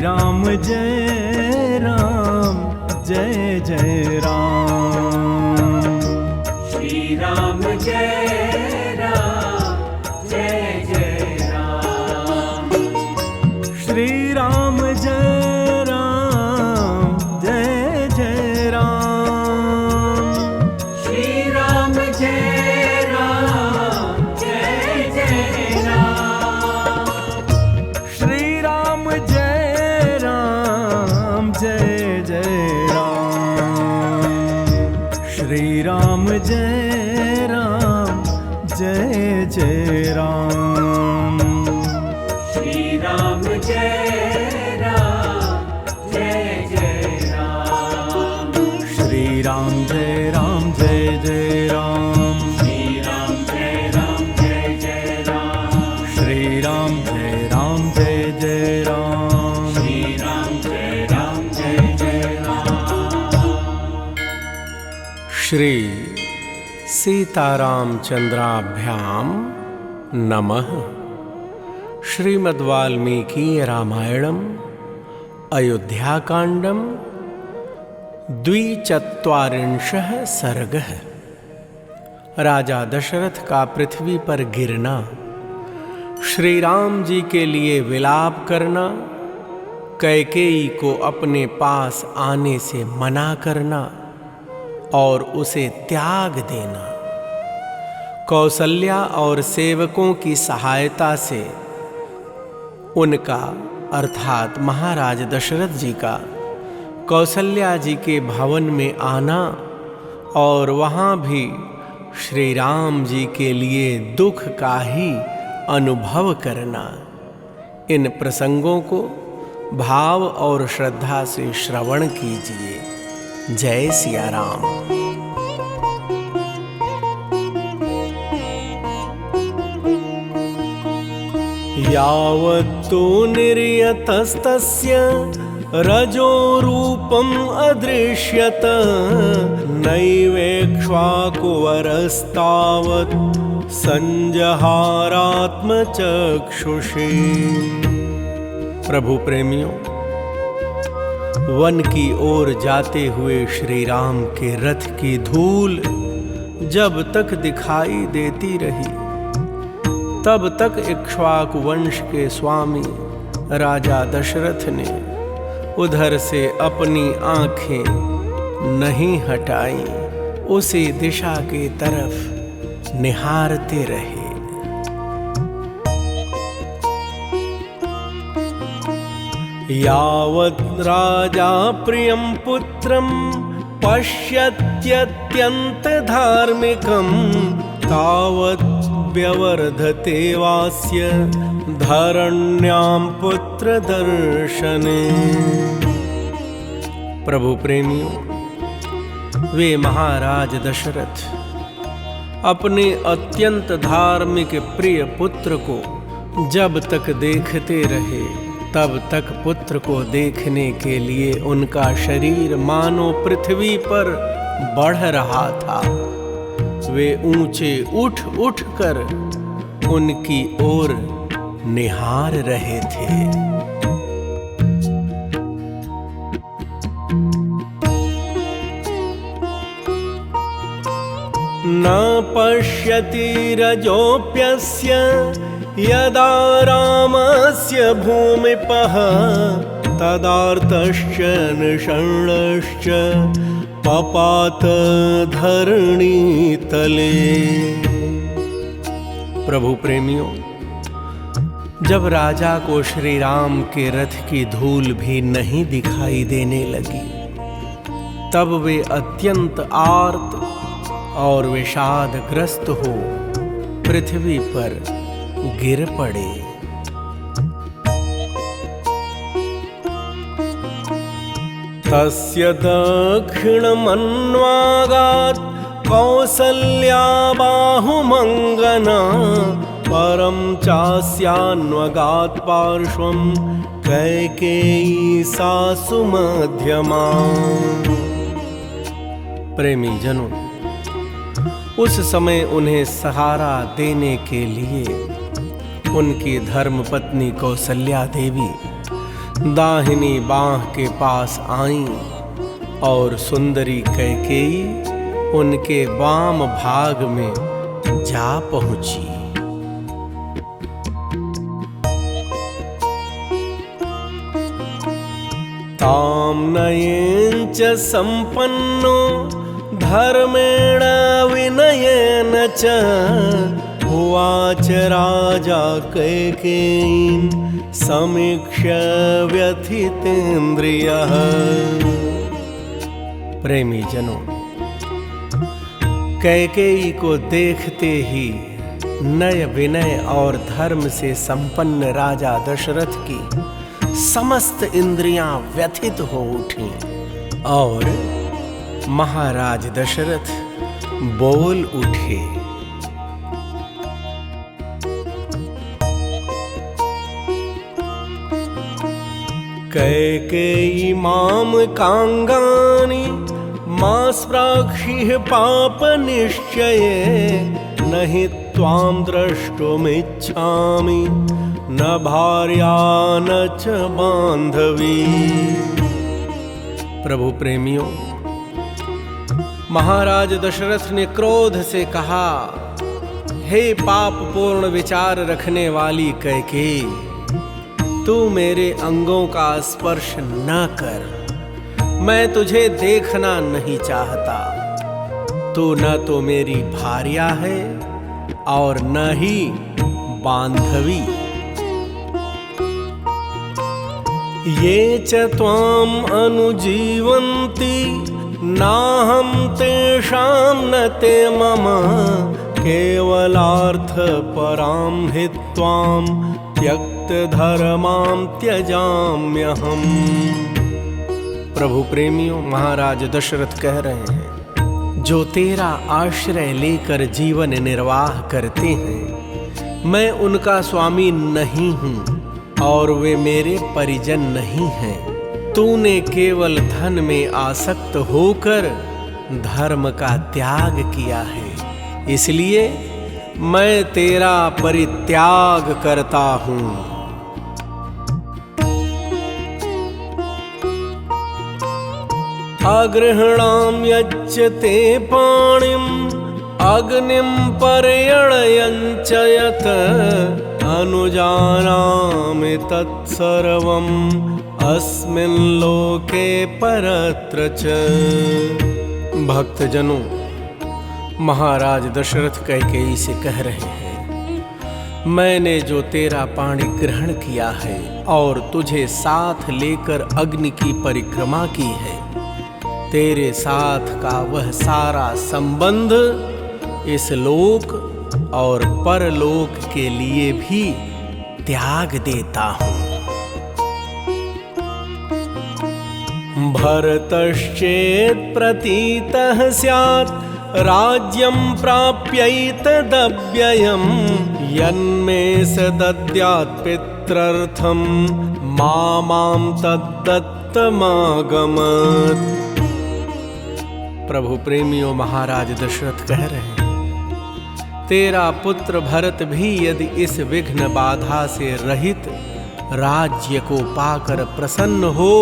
राम जय राम जय जय राम। श्री राम जय राम जय जय राम। श्री राम जय राम जय जय राम। श्री राम जय राम जय जय राम। श्री राम जय राम जय जय राम। श्री राम जय राम जय जय राम। श्री राम जय राम जय जय राम। श्री राम जय राम जय जय राम। श्री राम जय राम जय जय राम। श्री राम जय राम जय जय राम। श्री राम जय राम जय जय राम। श्री सीतारामचंद्राभ्याम नमः। श्रीमद्वाल्मीकि रामायणम अयोध्याकांडम द्विचत्वारिंशः सर्गः। राजा दशरथ का पृथ्वी पर गिरना, श्री राम जी के लिए विलाप करना, कैकेयी को अपने पास आने से मना करना और उसे त्याग देना, कौसल्या और सेवकों की सहायता से उनका अर्थात महाराज दशरथ जी का कौसल्या जी के भवन में आना और वहाँ भी श्री राम जी के लिए दुख का ही अनुभव करना। इन प्रसंगों को भाव और श्रद्धा से श्रवण कीजिए। जय सिया राम। यावत्तु निर्यतस्तस्य रजो रूपम् अदृश्यत नैवेक्ष्वाकुवरस्तावत् संजहारात्मचक्षुषी। प्रभु प्रेमियों, वन की ओर जाते हुए श्री राम के रथ की धूल जब तक दिखाई देती रही, तब तक इक्ष्वाकु वंश के स्वामी राजा दशरथ ने उधर से अपनी आंखें नहीं हटाई, उसी दिशा की तरफ निहारते रहे। यावत् राजा प्रियं पुत्रं पश्यत्यत्यन्त धार्मिकं तावत् व्यवर्धते वास्य धरण्यां पुत्र दर्शने। प्रभु प्रेमियों, वे महाराज दशरथ अपने अत्यंत धार्मिक प्रिय पुत्र को जब तक देखते रहे, तब तक पुत्र को देखने के लिए उनका शरीर मानो पृथ्वी पर बढ़ रहा था। वे ऊंचे उठ उठ कर उनकी ओर निहार रहे थे। न पश्यति रजोऽप्यस्य यदा रामस्य भूमिपः तदार्तश्च निषण्णश्च पपात धरणी तले। प्रभु प्रेमियों, जब राजा को श्री राम के रथ की धूल भी नहीं दिखाई देने लगी, तब वे अत्यंत आर्त और विषादग्रस्त हो पृथ्वी पर गिर पड़े। तस्य दक्षिणमन्वागात् कौसल्या बाहुमङ्गना परं चास्यान्वगात् पार्श्वं कैकेयी सासु मध्यमा। प्रेमी जनों, उस समय उन्हें सहारा देने के लिए उनकी धर्मपत्नी कौसल्या देवी दाहिनी बाह के पास आईं और सुंदरी कैकेयी उनके वाम भाग में जा पहुंची। ताम नयेन च संपन्नो धर्मेण विनयेन च उवाच राजा कैकेयीं समीक्ष्य व्यथितेन्द्रियः। प्रेमी जनों, कैकेयी को देखते ही नय विनय और धर्म से संपन्न राजा दशरथ की समस्त इंद्रियां व्यथित हो उठी और महाराज दशरथ बोल उठे। कैकेयी माम कांगानि मास्प्राक्षिः पाप निश्चये नहि त्वां द्रष्टुमिच्छामि न भार्या न च बांधवी। प्रभु प्रेमियों, महाराज दशरथ ने क्रोध से कहा, हे पाप पूर्ण विचार रखने वाली कैकेयी, तू मेरे अंगों का स्पर्श न कर। मैं तुझे देखना नहीं चाहता। तू न तो मेरी भार्या है और न ही बांधवी। ये च त्वाम अनुजीवन्ति नाहं तेषां न ते मम केवलार्थ परां हि त्वां त्यक्त धर्मां त्यजाम्यहम्। प्रभु प्रेमियों, महाराज दशरथ कह रहे हैं, जो तेरा आश्रय लेकर जीवन निर्वाह करते हैं, मैं उनका स्वामी नहीं हूँ और वे मेरे परिजन नहीं हैं। तूने केवल धन में आसक्त होकर धर्म का त्याग किया है, इसलिए मैं तेरा परित्याग करता हूँ। अगृहणाम यच्चते पाणिम अग्निम पर्यणयञ्च यत् अनुजानामि तत्सर्वम् अस्मिन् लोके परत्र च। भक्तजनों, महाराज दशरथ कैकेयी से कह रहे हैं, मैंने जो तेरा पाणी ग्रहण किया है और तुझे साथ लेकर अग्नि की परिक्रमा की है, तेरे साथ का वह सारा संबंध इस लोक और परलोक के लिए भी त्याग देता हूँ। भरतश्चेत् प्रतीतः स्यात् राज्यं प्राप्यैतदव्ययम् यन्मे स दद्यात् पित्रर्थं मां तद्दत्तमागमत्। प्रभु प्रेमियों, महाराज दशरथ कह रहे हैं, तेरा पुत्र भरत भी यदि इस विघ्न बाधा से रहित राज्य को पाकर प्रसन्न हो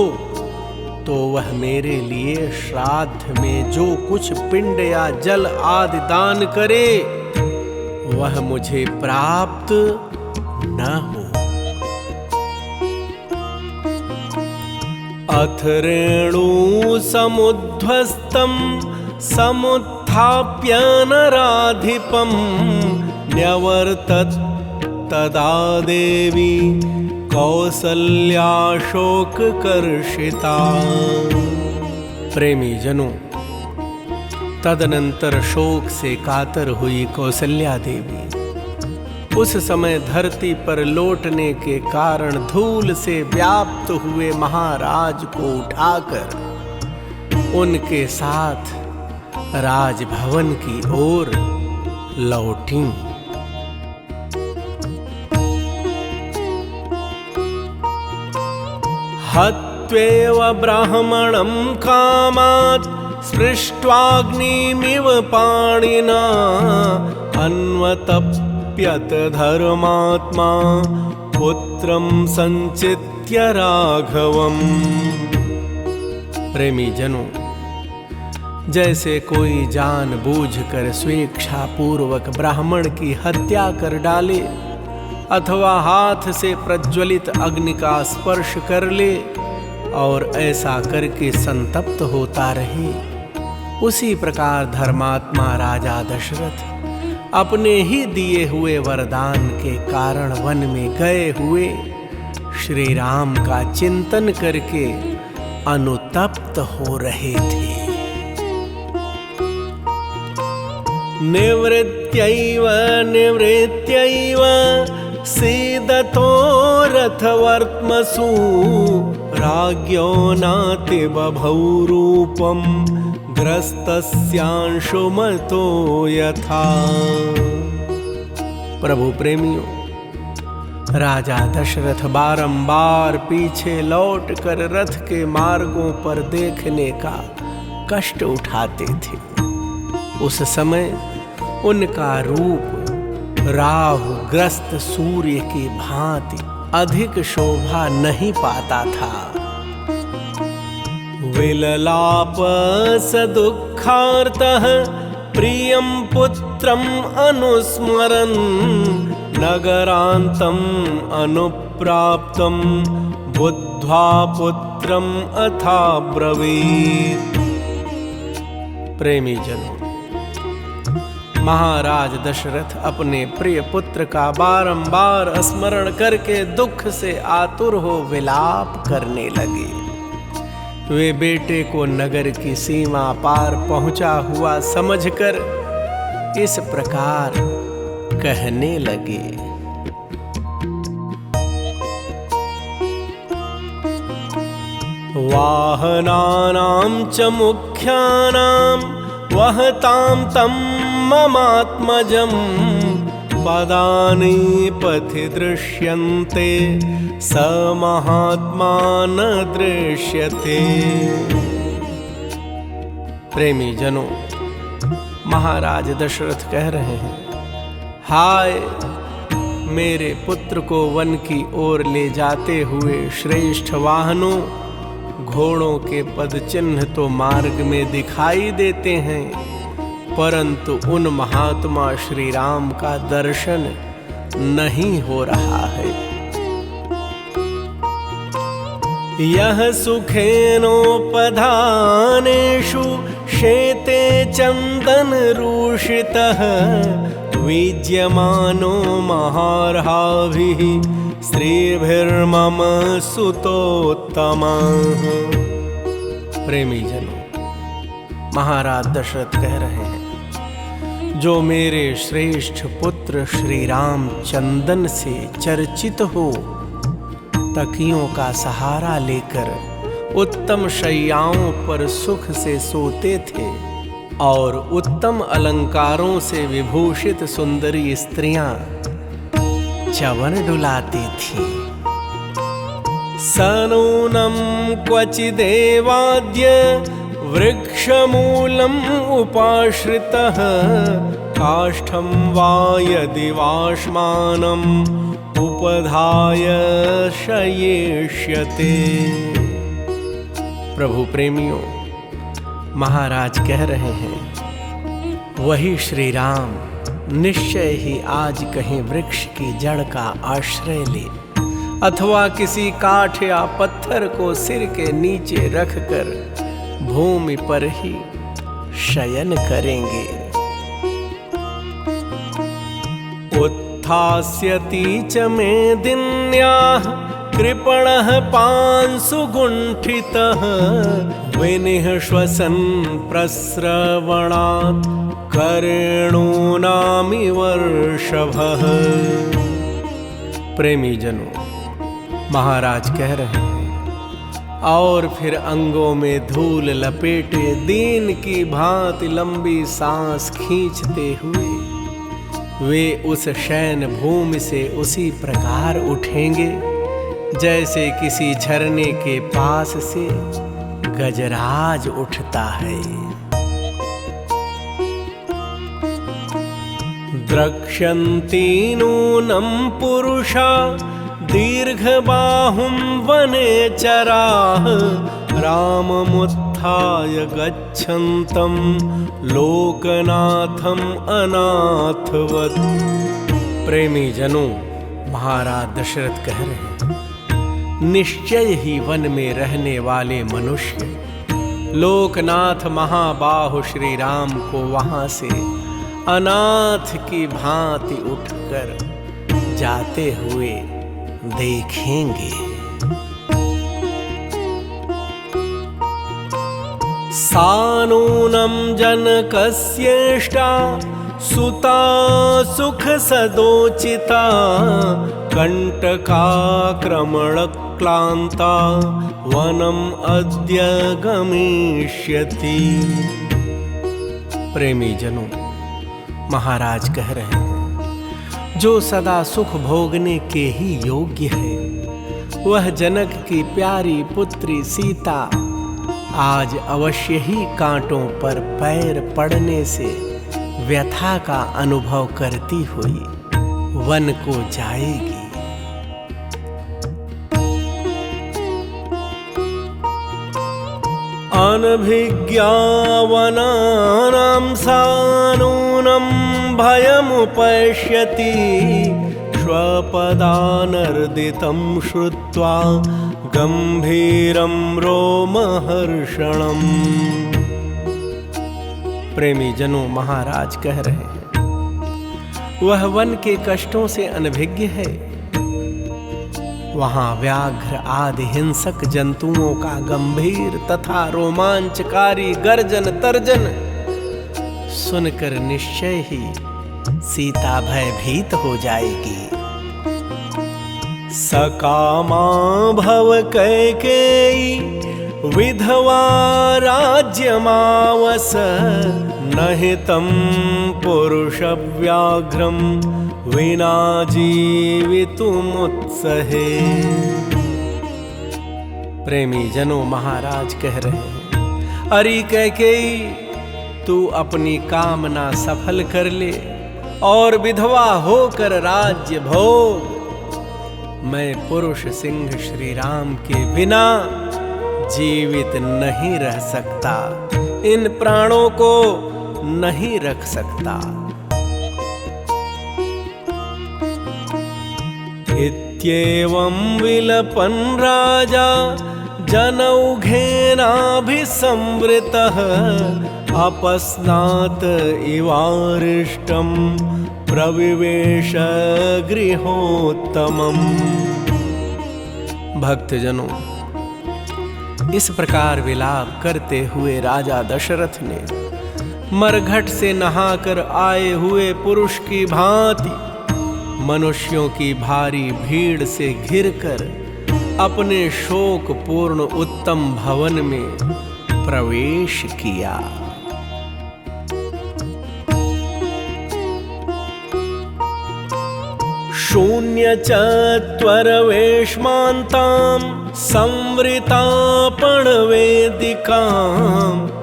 तो वह मेरे लिए श्राद्ध में जो कुछ पिंड या जल आदि दान करे वह मुझे प्राप्त न हो। अथ रेणु समुध्वस्तं समुत्थाप्य नराधिपं न्यवर्तत तदा देवी कौसल्या शोककर्षिता। प्रेमी जनों, तदनंतर शोक से कातर हुई कौसल्या देवी उस समय धरती पर लौटने के कारण धूल से व्याप्त हुए महाराज को उठाकर उनके साथ राजभवन की ओर लौटी। हत्वेव ब्राह्मणं कामात् स्पृष्ट्वाग्निमिव पाणिना अन्वतप्यत धर्मात्मा पुत्रं संचित्य नित्य राघवम। प्रेमी जनों, जैसे कोई जानबूझकर स्वेच्छा पूर्वक ब्राह्मण की हत्या कर डाले अथवा हाथ से प्रज्वलित अग्नि का स्पर्श कर ले और ऐसा करके संतप्त होता रहे, उसी प्रकार धर्मात्मा राजा दशरथ अपने ही दिए हुए वरदान के कारण वन में गए हुए श्री राम का चिंतन करके अनुतप्त हो रहे थे। निवृत्त्यैव निवृत्त्यैव सीदतो रथवर्त्मसु राज्ञो नाति बभौ रूपम ग्रस्तस्यांशुमतो यथा। प्रभु प्रेमियों, राजा दशरथ बारंबार पीछे लौटकर रथ के मार्गों पर देखने का कष्ट उठाते थे। उस समय उनका रूप राहु ग्रस्त सूर्य की भांति अधिक शोभा नहीं पाता था। विललाप सदुःखार्तः प्रियं पुत्रम् अनुस्मरन् नगरान्तम् अनुप्राप्तं बुद्ध्वा पुत्रम् अथाब्रवीत्। प्रेमी जनों, महाराज दशरथ अपने प्रिय पुत्र का बारंबार स्मरण करके दुख से आतुर हो विलाप करने लगे। वे बेटे को नगर की सीमा पार पहुंचा हुआ समझकर इस प्रकार कहने लगे। वाहनानां च मुख्यानां वहतां तं ममात्मजं पदानि पथि दृश्यन्ते स महात्मा न दृश्यते। प्रेमी जनों, महाराज दशरथ कह रहे हैं, हाय, मेरे पुत्र को वन की ओर ले जाते हुए श्रेष्ठ वाहनों घोड़ों के पद चिन्ह तो मार्ग में दिखाई देते हैं, परंतु उन महात्मा श्री राम का दर्शन नहीं हो रहा है। यह सुखेनोपधानेषु शेते चंदन रूषितः विज्यमानो महार्हाभिः स्त्रीभिर्मम सुतोत्तमः। प्रेमी जनों, महाराज दशरथ कह रहे हैं, जो मेरे श्रेष्ठ पुत्र श्री राम चंदन से चर्चित हो, तकियों का सहारा लेकर उत्तम शैयाओं पर सुख से सोते थे और उत्तम अलंकारों से विभूषित सुंदरी स्त्रियां च्यवन डुलाती थीं। सनूनं क्वचिदेवाद्य वृक्षमूलम् उपाश्रितः काष्ठं वा यदि वाष्मानम् उपधाय शयेष्यते। प्रभु प्रेमियों, महाराज कह रहे हैं, वही श्री राम निश्चय ही आज कहीं वृक्ष की जड़ का आश्रय ले अथवा किसी काठ या पत्थर को सिर के नीचे रखकर भूमि पर ही शयन करेंगे। उत्थास्यति च मेदिन्याः कृपणः पांसु गुंठितः विनिःश्वसन् प्रस्रवणात् कर्णूनामि वर्षभः। प्रेमी जनों, महाराज कह रहे हैं, और फिर अंगों में धूल लपेटे दीन की भांति लंबी सांस खींचते हुए वे उस शयन भूमि से उसी प्रकार उठेंगे जैसे किसी झरने के पास से गजराज उठता है। द्रक्ष्यन्ति नूनं पुरुषा दीर्घबाहुं वनेचराः राममुत्थाय गच्छन्तं लोकनाथम् अनाथवत्। प्रेमी जनों, महाराज दशरथ कह रहे हैं, निश्चय ही वन में रहने वाले मनुष्य लोकनाथ महाबाहु श्री राम को वहां से अनाथ की भांति उठकर जाते हुए देखेंगे। सानूनं जनकस्येष्टा सुता सुख सदोचिता कंटकाक्रमणक्लांता वनम अद्य गमिष्यति। प्रेमी जनों, महाराज कह रहे हैं, जो सदा सुख भोगने के ही योग्य है, वह जनक की प्यारी पुत्री सीता आज अवश्य ही कांटों पर पैर पड़ने से व्यथा का अनुभव करती हुई वन को जाएगी। अनभिज्ञावनानां सानूनं भयमुपश्यति स्वपदानर्दितं श्रुत्वा गंभीरं रोमहर्षणम्। प्रेमी जनों, महाराज कह रहे हैं, वह वन के कष्टों से अनभिज्ञ है। वहां व्याघ्र आदि हिंसक जंतुओं का गंभीर तथा रोमांचकारी गर्जन तर्जन सुनकर निश्चय ही सीता भयभीत हो जाएगी। सकामा भव कैकेयी विधवा राज्यमावस नहितं पुरुषव्याघ्रं विना जीवितुमुत्सहे। प्रेमी जनों, महाराज कह रहे हैं, अरे कैकेयी, तू अपनी कामना सफल कर ले और विधवा होकर राज्य भोग। मैं पुरुष सिंह श्री राम के बिना जीवित नहीं रह सकता, इन प्राणों को नहीं रख सकता। इत्येवं विलपन् राजा जनौघेनाभिसंवृतः अपस्नात इवारिष्टं प्रविवेश गृहोत्तमम्। भक्तजनों, इस प्रकार विलाप करते हुए राजा दशरथ ने मरघट से नहाकर आए हुए पुरुष की भांति मनुष्यों की भारी भीड़ से घिरकर अपने शोकपूर्ण उत्तम भवन में प्रवेश किया। शून्यचत्वरवेश्मान्तां संवृतापणवेदिकां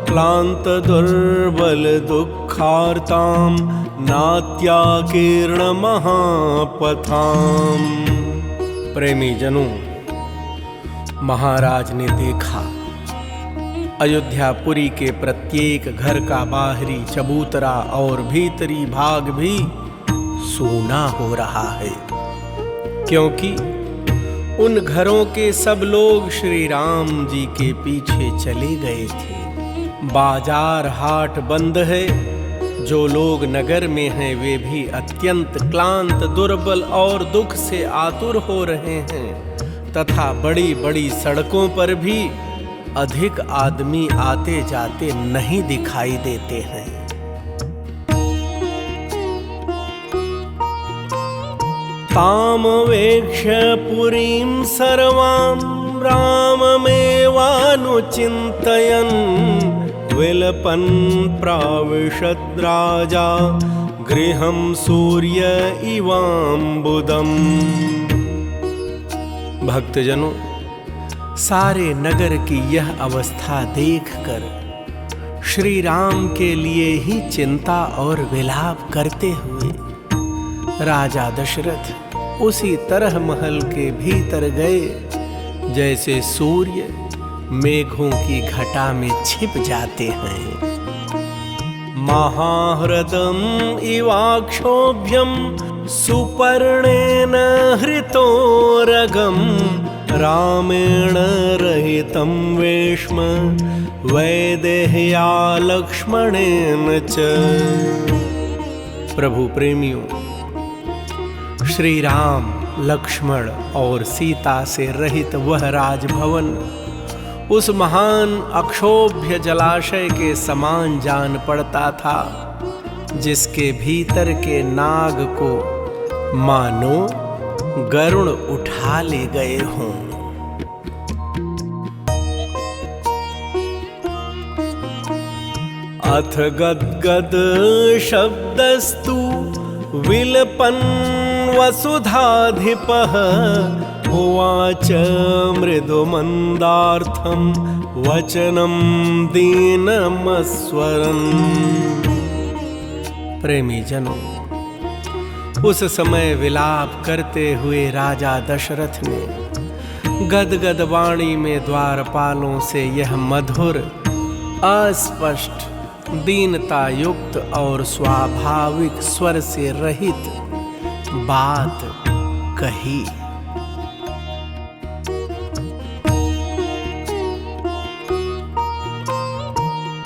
क्लान्तदुर्बलदुःखार्तां नात्याकीर्णमहापथां। प्रेमी जनों, महाराज ने देखा अयोध्यापुरी के प्रत्येक घर का बाहरी चबूतरा और भीतरी भाग भी सूना हो रहा है, क्योंकि उन घरों के सब लोग श्री राम जी के पीछे चले गए थे। बाजार हाट बंद है। जो लोग नगर में हैं वे भी अत्यंत क्लांत, दुर्बल और दुख से आतुर हो रहे हैं तथा बड़ी बड़ी सड़कों पर भी अधिक आदमी आते जाते नहीं दिखाई देते हैं। तामवेक्ष्य पुरीं सर्वां राममेवानुचिन्तयन् विलपन् प्राविशद् राजा गृहं सूर्य इवाम्बुदम्। भक्तजनों, सारे नगर की यह अवस्था देखकर श्री राम के लिए ही चिंता और विलाप करते हुए राजा दशरथ उसी तरह महल के भीतर गए जैसे सूर्य मेघों की घटा में छिप जाते हैं। महाह्रदम इवाक्षोभ्यम सुपर्णेन हृतोरगम रामेण रहितं वेश्म वैदेह्या लक्ष्मणेन च। प्रभु प्रेमियों, श्री राम, लक्ष्मण और सीता से रहित वह राजभवन उस महान अक्षोभ्य जलाशय के समान जान पड़ता था, जिसके भीतर के नाग को मानो गरुड़ उठा ले गए हों। अथ गद्गद शब्दस्तु विलपन् वसुधाधिपः उवाच मृदुमन्दार्थं वचनं दीनमस्वरन्। प्रेमी जनों, उस समय विलाप करते हुए राजा दशरथ ने गदगद वाणी में द्वारपालों से यह मधुर, अस्पष्ट, दीनता युक्त और स्वाभाविक स्वर से रहित बात कही।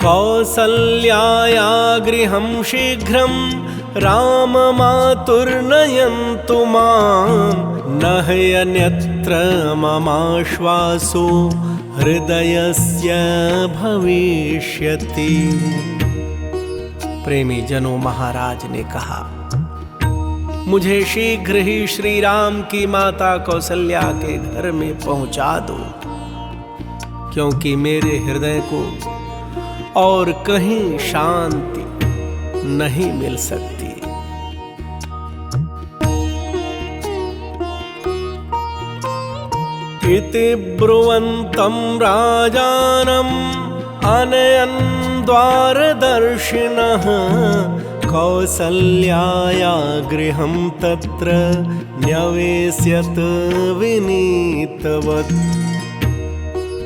कौसल्याया गृहं शीघ्रं राममातुर्नयन्तु मां न ह्यन्यत्र ममाश्वासो हृदयस्य भविष्यति। प्रेमी जनों, महाराज ने कहा, मुझे शीघ्र ही श्री राम की माता कौसल्या के घर में पहुंचा दो, क्योंकि मेरे हृदय को और कहीं शांति नहीं मिल सकती। इति ब्रुवन्तं राजानम् अनयन् द्वारदर्शिनः कौसल्याया गृहं तत्र न्यवेश्यत विनीतवत्।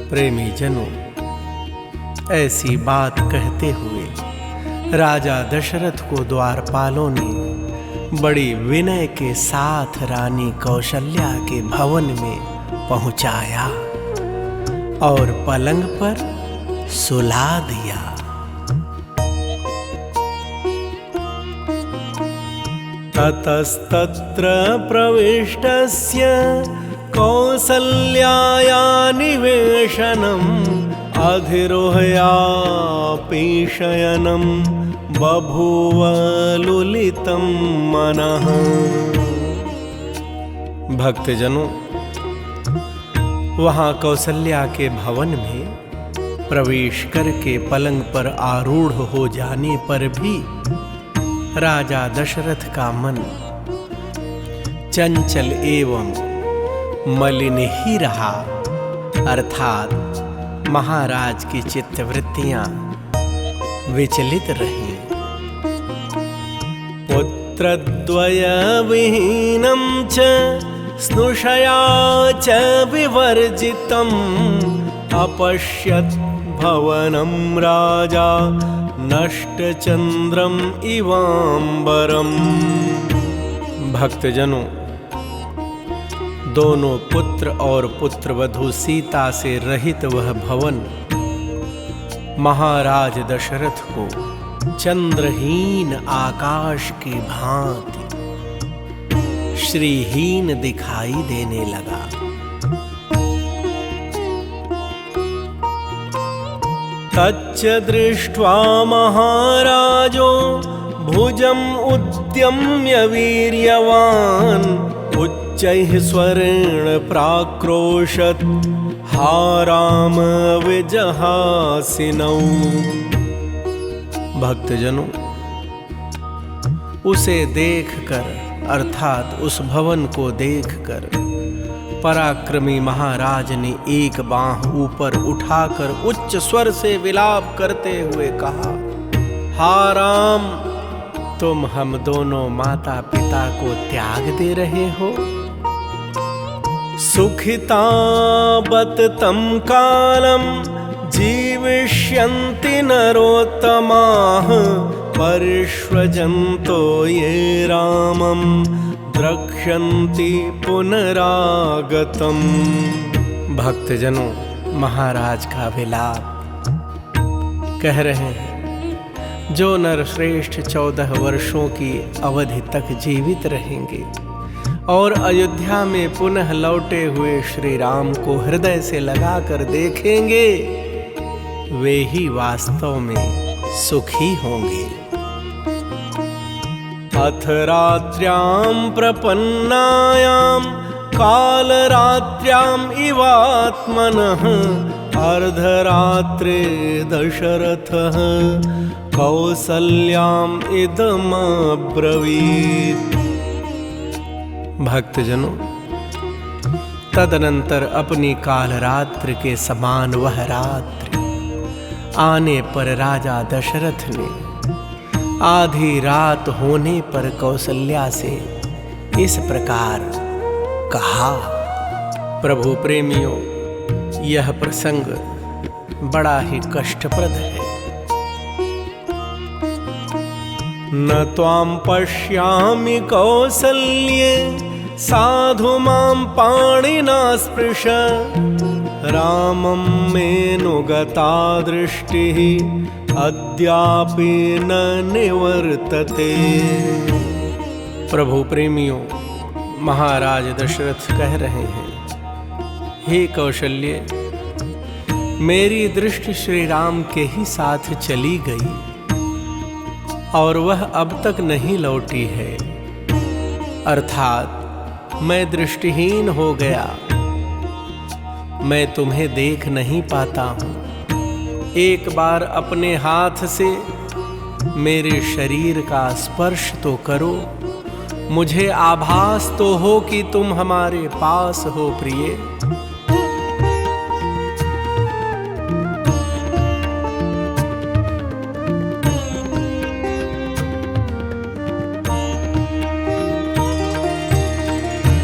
प्रेमी जनों, ऐसी बात कहते हुए राजा दशरथ को द्वारपालों ने बड़ी विनय के साथ रानी कौशल्या के भवन में पहुंचाया और पलंग पर सुला दिया। ततस्तत्र प्रविष्टस्य कौसल्याया निवेशनम् अधिरोहयापि बभूव लुलितं मनः। भक्तजनों, वहां कौसल्या के भवन में प्रवेश करके पलंग पर आरूढ़ हो जाने पर भी राजा दशरथ का मन चंचल एवं मलिन ही रहा, अर्थात महाराज की चित्तवृत्तियां विचलित रहीं। पुत्रद्वय विहीनं च स्नुषया च विवर्जितम् अपश्यत् भवनं राजा नष्टचंद्रम इवांबरम। भक्तजनों, दोनों पुत्र और पुत्रवधू सीता से रहित वह भवन महाराज दशरथ को चंद्रहीन आकाश की भांति श्रीहीन दिखाई देने लगा। तच्च दृष्ट्वा महाराजो भुजम् उद्यम्य वीर्यवान् उच्चैः स्वरेण प्राक्रोशत् हा राम विजहासिनौ। भक्तजनों, उसे देखकर अर्थात उस भवन को देखकर पराक्रमी महाराज ने एक बांह ऊपर उठाकर उच्च स्वर से विलाप करते हुए कहा, हा राम, तुम हम दोनों माता पिता को त्याग दे रहे हो। सुखिता बत तम कालम जीविष्यन्ति नरोत्तमाः परिष्वजन्तो ये रामं द्रक्ष्यन्ति पुनरागतम। भक्तजनों, महाराज का विलाप कह रहे हैं, जो नरश्रेष्ठ 14 वर्षों की अवधि तक जीवित रहेंगे और अयोध्या में पुनः लौटे हुए श्री राम को हृदय से लगाकर देखेंगे, वे ही वास्तव में सुखी होंगे। अथ रात्र्यां प्रपन्नायां कालरात्र्याम् इवात्मनः अर्धरात्रे दशरथः कौसल्याम् इदमब्रवीत्। भक्तजनों, तदनंतर अपनी कालरात्रि के समान वह रात्रि आने पर राजा दशरथ ने आधी रात होने पर कौसल्या से इस प्रकार कहा। प्रभु प्रेमियों, यह प्रसंग बड़ा ही कष्टप्रद है। न त्वां पश्यामि कौसल्ये साधु मां पाणिना स्पृश रामं मेऽनुगता दृष्टिः अद्यापि न निवर्तते। प्रभु प्रेमियों, महाराज दशरथ कह रहे हैं, हे कौशल्य, मेरी दृष्टि श्री राम के ही साथ चली गई और वह अब तक नहीं लौटी है, अर्थात मैं दृष्टिहीन हो गया, मैं तुम्हें देख नहीं पाता हूँ। एक बार अपने हाथ से मेरे शरीर का स्पर्श तो करो, मुझे आभास तो हो कि तुम हमारे पास हो प्रिय।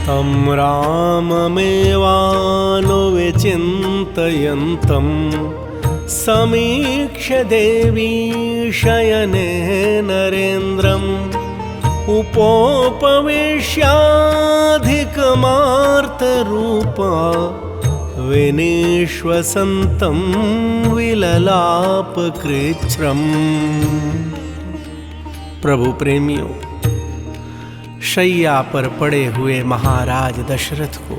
तं राममेवानुविचिन्तयन्तं समीक्ष्य देवी शयने नरेन्द्रम् उपोपवेश्याधिकमार्तरूपा विनिश्वसन्तं विललापकृच्छ्रम्। प्रभु प्रेमियों, शैया पर पड़े हुए महाराज दशरथ को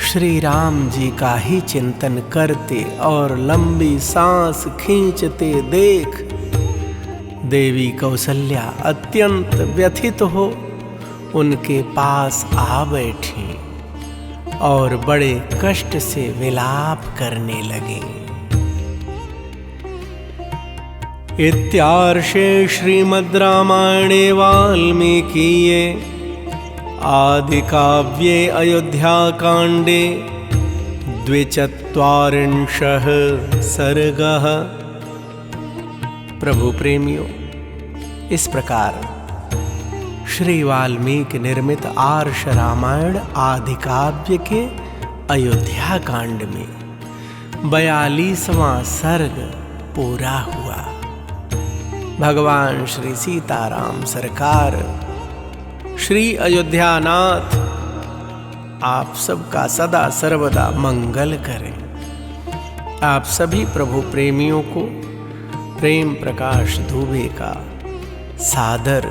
श्री राम जी का ही चिंतन करते और लंबी सांस खींचते देख देवी कौसल्या अत्यंत व्यथित हो उनके पास आ बैठी और बड़े कष्ट से विलाप करने लगी। इत्यार्षे श्रीमद् रामायणे वाल्मीकीये आदिकाव्ये अयोध्याकाण्डे 42 सर्गः। प्रभु प्रेमियों, इस प्रकार श्री वाल्मीकि निर्मित आर्ष रामायण आदिकाव्य के अयोध्या कांड में 42वां सर्ग पूरा हुआ। भगवान श्री सीताराम सरकार, श्री अयोध्यानाथ आप सबका सदा सर्वदा मंगल करें। आप सभी प्रभु प्रेमियों को प्रेम प्रकाश दुबे का सादर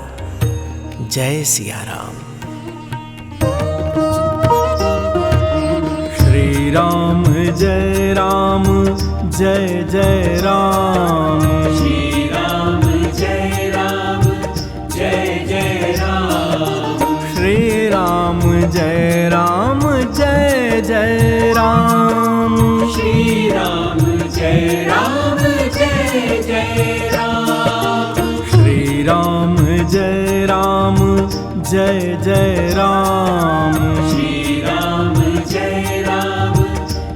जय सिया राम। श्री राम जय राम जय जय राम। श्री राम जय राम जय जय राम। श्री राम जय राम जय जय राम। श्री राम जय राम जय जय राम। श्री राम जय राम जय जय राम। श्री राम जय राम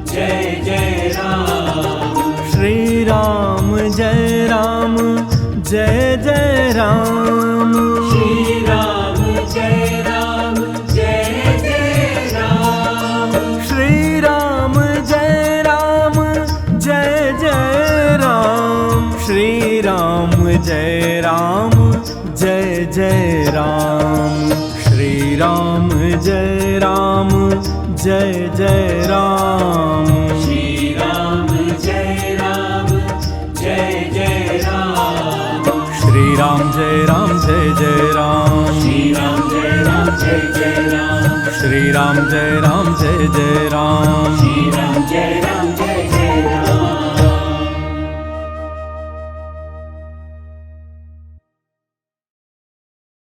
जय जय राम। श्री राम जय राम जय जय राम। श्री राम जय राम जय जय राम। श्री राम जय राम जय जय राम। श्री राम जय राम जय जय राम। श्री राम जय राम जय जय राम। श्री राम जय राम जय जय राम। श्री राम जय राम जय जय राम। श्री राम जय राम जय जय राम। श्री राम जय राम जय जय राम। श्री राम जय राम जय जय